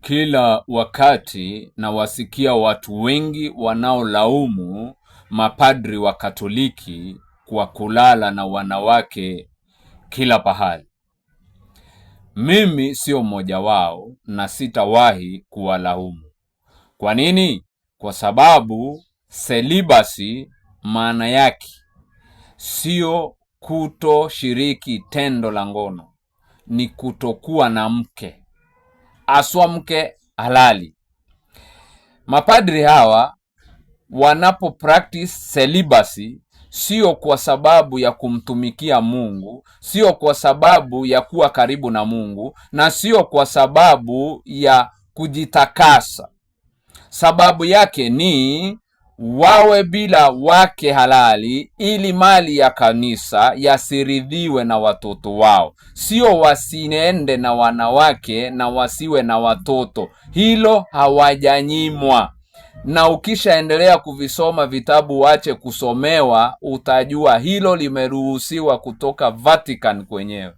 Kila wakati nawasikia watu wengi wanaolaumu mapadri wa Katoliki kwa kulala na wanawake kila pahali. Mimi sio mmoja wao na sitawahi kuwalaumu. Kwa nini? Kwa sababu celibacy maana yake sio kutoshiriki tendo la ngono, ni kutokuwa na mke, aswa mke halali. Mapadri hawa wanapo practice celibacy sio kwa sababu ya kumtumikia Mungu, sio kwa sababu ya kuwa karibu na Mungu, na sio kwa sababu ya kujitakasa. Sababu yake ni wawe bila wake halali ili mali ya kanisa yasiridhiwe na watoto wao. Sio wasiende na wanawake na wasiwe na watoto. Hilo hawajanyimwa. Na ukishaendelea kuvisoma vitabu wache kusomewa, utajua hilo limeruhusiwa kutoka Vatican kwenyewe.